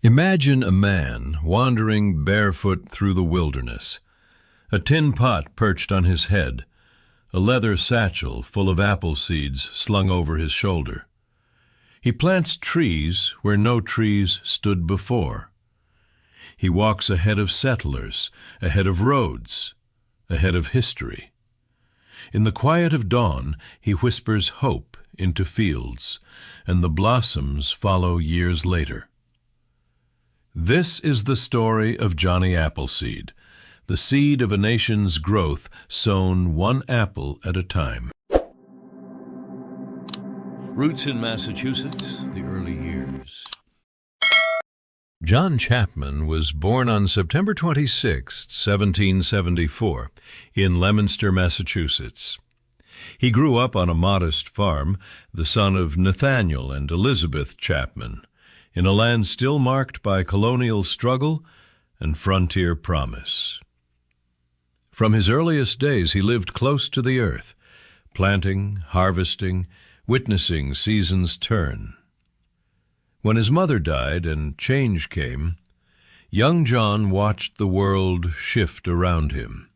Imagine a man wandering barefoot through the wilderness, a tin pot perched on his head, a leather satchel full of apple seeds slung over his shoulder. He plants trees where no trees stood before. He walks ahead of settlers, ahead of roads, ahead of history. In the quiet of dawn, he whispers hope into fields, and the blossoms follow years later. This is the story of Johnny Appleseed, the seed of a nation's growth sown one apple at a time. Roots in Massachusetts, the early years. John Chapman was born on September 26, 1774, in Leominster, Massachusetts. He grew up on a modest farm, the son of Nathaniel and Elizabeth Chapman, in a land still marked by colonial struggle and frontier promise. From his earliest days, he lived close to the earth, planting, harvesting, witnessing seasons turn. When his mother died and change came, young John watched the world shift around him,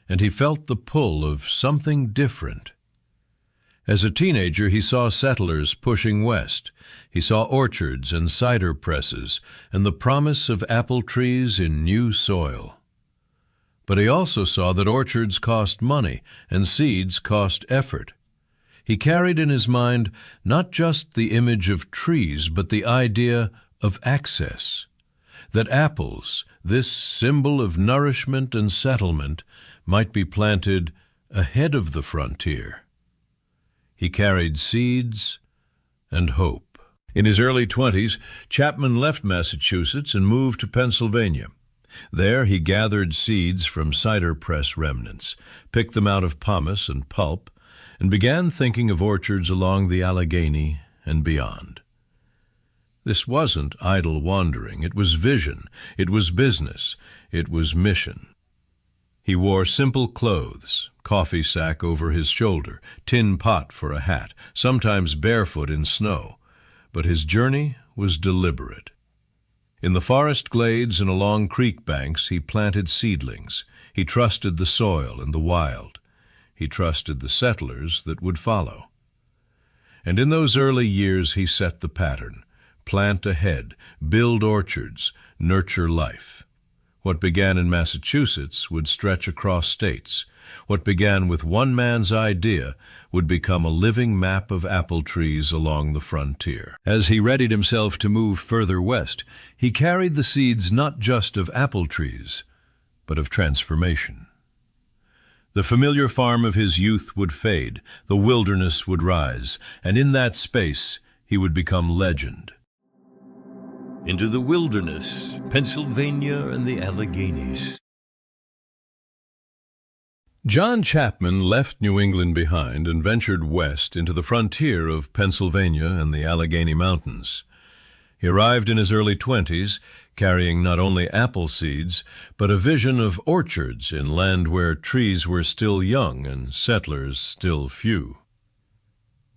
and he felt the pull of something different. As a teenager, he saw settlers pushing west. He saw orchards and cider presses and the promise of apple trees in new soil. But he also saw that orchards cost money and seeds cost effort. He carried in his mind not just the image of trees, but the idea of access, that apples, this symbol of nourishment and settlement, might be planted ahead of the frontier. He carried seeds and hope. In his early 20s, Chapman left Massachusetts and moved to Pennsylvania. There he gathered seeds from cider press remnants, picked them out of pomace and pulp, and began thinking of orchards along the Allegheny and beyond. This wasn't idle wandering. It was vision. It was business. It was mission. He wore simple clothes, coffee sack over his shoulder, tin pot for a hat, sometimes barefoot in snow, but his journey was deliberate. In the forest glades and along creek banks he planted seedlings. He trusted the soil and the wild. He trusted the settlers that would follow. And in those early years he set the pattern: plant ahead, build orchards, nurture life. What began in Massachusetts would stretch across states. What began with one man's idea would become a living map of apple trees along the frontier. As he readied himself to move further west, he carried the seeds not just of apple trees, but of transformation. The familiar farm of his youth would fade, the wilderness would rise, and in that space he would become legend. Into the wilderness, Pennsylvania and the Alleghenies. John Chapman left New England behind and ventured west into the frontier of Pennsylvania and the Allegheny Mountains. He arrived in his early 20s, carrying not only apple seeds, but a vision of orchards in land where trees were still young and settlers still few.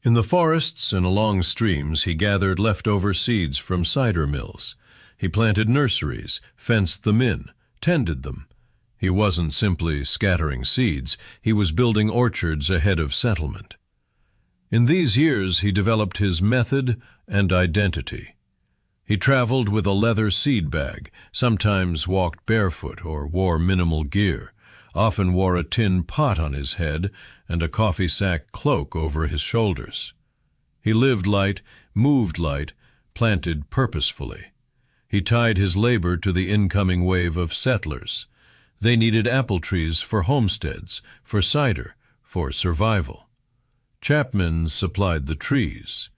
In the forests and along streams, he gathered leftover seeds from cider mills. He planted nurseries, fenced them in, tended them. He wasn't simply scattering seeds. He was building orchards ahead of settlement. In these years, he developed his method and identity. He traveled with a leather seed bag, sometimes walked barefoot or wore minimal gear, often wore a tin pot on his head and a coffee sack cloak over his shoulders. He lived light, moved light, planted purposefully. He tied his labor to the incoming wave of settlers. They needed apple trees for homesteads, for cider, for survival. Chapman supplied the trees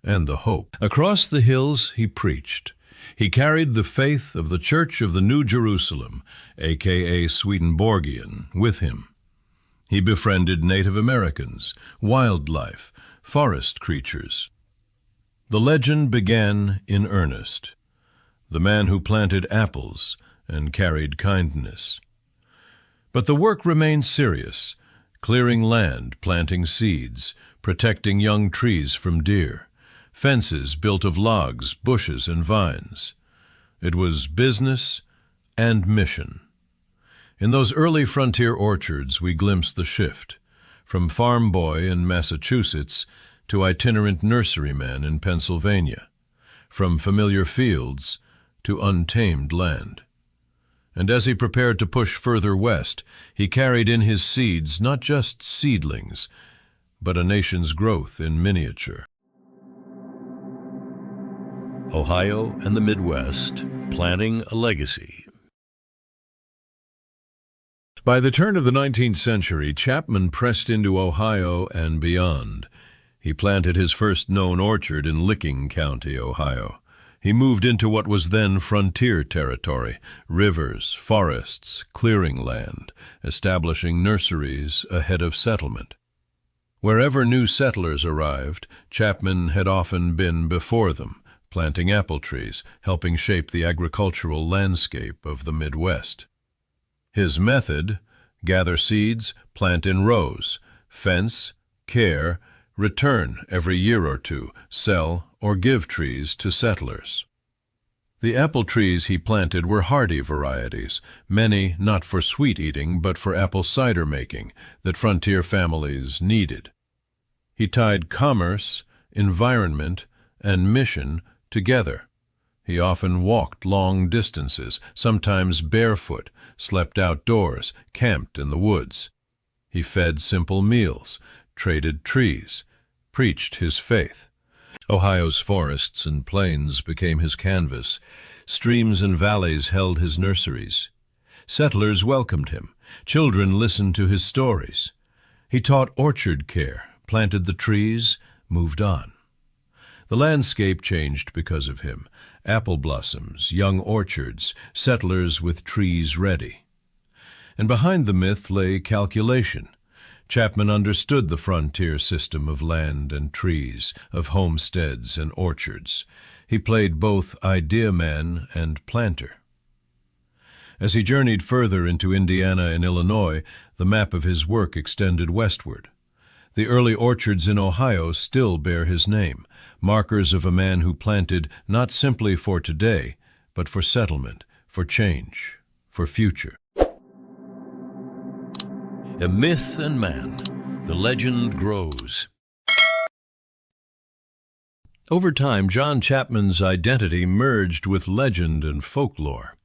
and the hope. Across the hills he preached. He carried the faith of the Church of the New Jerusalem, a.k.a. Swedenborgian, with him. He befriended Native Americans, wildlife, forest creatures. The legend began in earnest. The man who planted apples and carried kindness. But the work remained serious, clearing land, planting seeds, protecting young trees from deer, fences built of logs, bushes, and vines. It was business and mission. In those early frontier orchards we glimpsed the shift, from farm boy in Massachusetts to itinerant nurseryman in Pennsylvania, from familiar fields to untamed land. And as he prepared to push further west, he carried in his seeds not just seedlings, but a nation's growth in miniature. Ohio and the Midwest, planting a legacy. By the turn of the 19th century, Chapman pressed into Ohio and beyond. He planted his first known orchard in Licking County, Ohio. He moved into what was then frontier territory, rivers, forests, clearing land, establishing nurseries ahead of settlement. Wherever new settlers arrived, Chapman had often been before them, planting apple trees, helping shape the agricultural landscape of the Midwest. His method: gather seeds, plant in rows, fence, care, return every year or two, sell or give trees to settlers. The apple trees he planted were hardy varieties, many not for sweet eating but for apple cider making that frontier families needed. He tied commerce, environment, and mission together. He often walked long distances, sometimes barefoot, slept outdoors, camped in the woods. He fed simple meals, traded trees, preached his faith. Ohio's forests and plains became his canvas. Streams and valleys held his nurseries. Settlers welcomed him. Children listened to his stories. He taught orchard care, planted the trees, moved on. The landscape changed because of him. Apple blossoms, young orchards, settlers with trees ready. And behind the myth lay calculation. Chapman understood the frontier system of land and trees, of homesteads and orchards. He played both idea man and planter. As he journeyed further into Indiana and Illinois, the map of his work extended westward. The early orchards in Ohio still bear his name, markers of a man who planted not simply for today, but for settlement, for change, for future. A myth and man, the legend grows. Over time, John Chapman's identity merged with legend and folklore.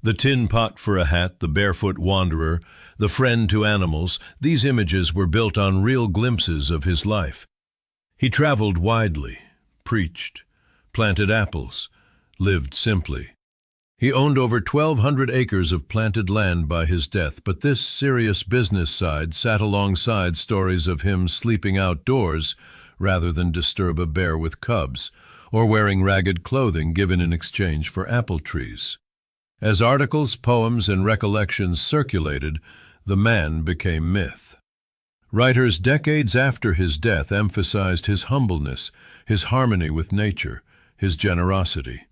The tin pot for a hat, the barefoot wanderer, the friend to animals, these images were built on real glimpses of his life. He traveled widely, preached, planted apples, lived simply. He owned over 1,200 acres of planted land by his death, but this serious business side sat alongside stories of him sleeping outdoors rather than disturb a bear with cubs, or wearing ragged clothing given in exchange for apple trees. As articles, poems, and recollections circulated, the man became myth. Writers decades after his death emphasized his humbleness, his harmony with nature, his generosity.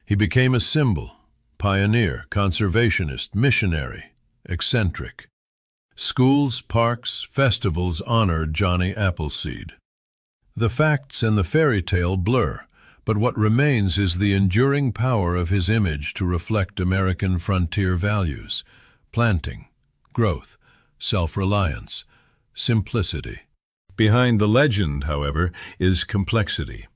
He became a symbol, pioneer, conservationist, missionary, eccentric. Schools, parks, festivals honored Johnny Appleseed. The facts and the fairy tale blur, but what remains is the enduring power of his image to reflect American frontier values: planting, growth, self-reliance, simplicity. Behind the legend, however, is complexity.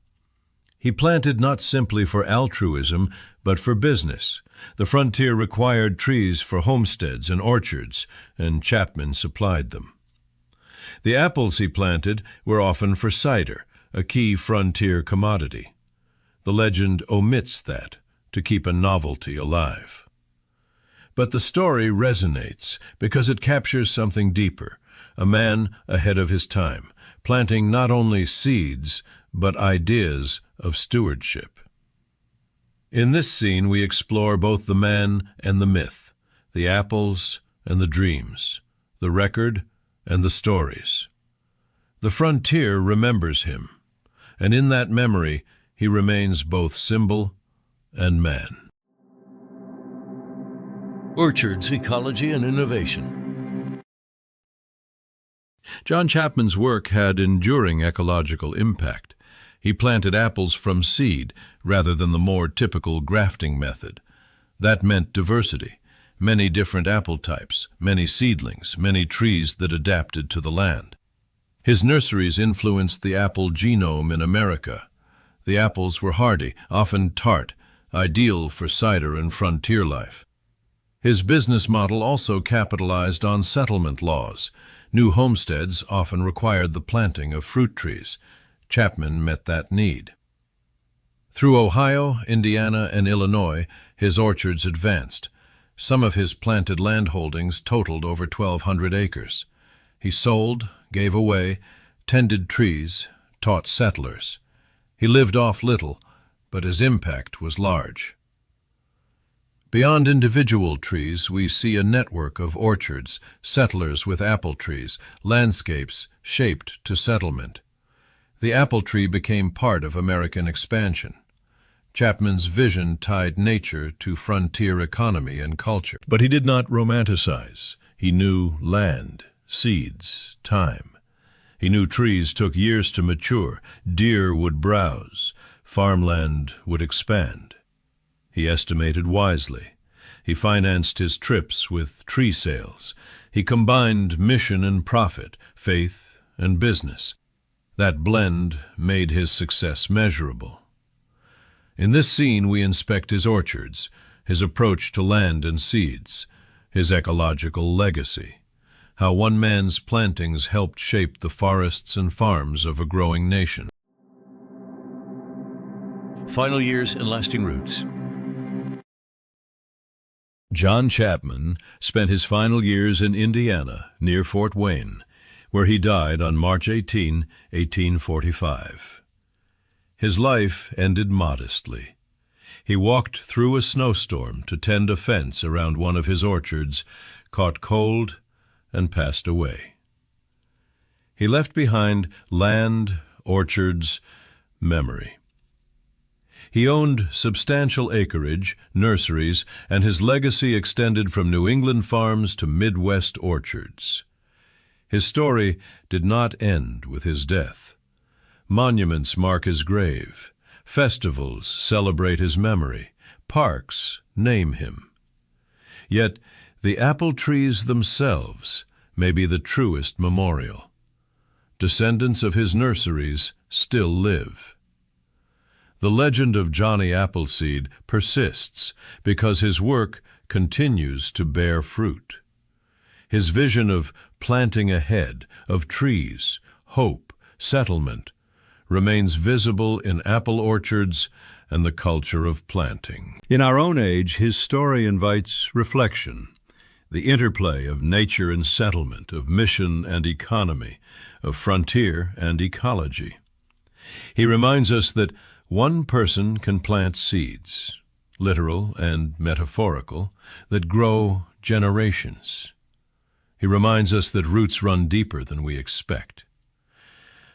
He planted not simply for altruism, but for business. The frontier required trees for homesteads and orchards, and Chapman supplied them. The apples he planted were often for cider, a key frontier commodity. The legend omits that, to keep a novelty alive. But the story resonates because it captures something deeper, a man ahead of his time, planting not only seeds, but ideas of stewardship. In this scene we explore both the man and the myth, the apples and the dreams, the record and the stories. The frontier remembers him, and in that memory he remains both symbol and man. Orchards, ecology, and innovation. John Chapman's work had enduring ecological impact. He planted apples from seed rather than the more typical grafting method. That meant diversity, many different apple types, many seedlings, many trees that adapted to the land. His nurseries influenced the apple genome in America. The apples were hardy, often tart, ideal for cider and frontier life. His business model also capitalized on settlement laws. New homesteads often required the planting of fruit trees. Chapman met that need. Through Ohio, Indiana, and Illinois, his orchards advanced. Some of his planted landholdings totaled over 1,200 acres. He sold, gave away, tended trees, taught settlers. He lived off little, but his impact was large. Beyond individual trees, we see a network of orchards, settlers with apple trees, landscapes shaped to settlement. The apple tree became part of American expansion. Chapman's vision tied nature to frontier economy and culture. But he did not romanticize. He knew land, seeds, time. He knew trees took years to mature, deer would browse, farmland would expand. He estimated wisely. He financed his trips with tree sales. He combined mission and profit, faith and business. That blend made his success measurable. In this scene we inspect his orchards, his approach to land and seeds, his ecological legacy, how one man's plantings helped shape the forests and farms of a growing nation. Final years and lasting roots. John Chapman spent his final years in Indiana, near Fort Wayne, where he died on March 18, 1845. His life ended modestly. He walked through a snowstorm to tend a fence around one of his orchards, caught cold, and passed away. He left behind land, orchards, memory. He owned substantial acreage, nurseries, and his legacy extended from New England farms to Midwest orchards. His story did not end with his death. Monuments mark his grave. Festivals celebrate his memory. Parks name him. Yet the apple trees themselves may be the truest memorial. Descendants of his nurseries still live. The legend of Johnny Appleseed persists because his work continues to bear fruit. His vision of planting ahead, of trees, hope, settlement, remains visible in apple orchards and the culture of planting. In our own age, his story invites reflection, the interplay of nature and settlement, of mission and economy, of frontier and ecology. He reminds us that one person can plant seeds, literal and metaphorical, that grow generations. He reminds us that roots run deeper than we expect.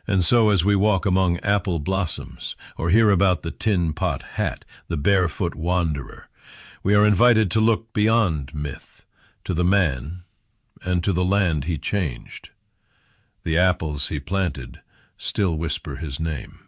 And so as we walk among apple blossoms, or hear about the tin pot hat, the barefoot wanderer, we are invited to look beyond myth, to the man, and to the land he changed. The apples he planted still whisper his name.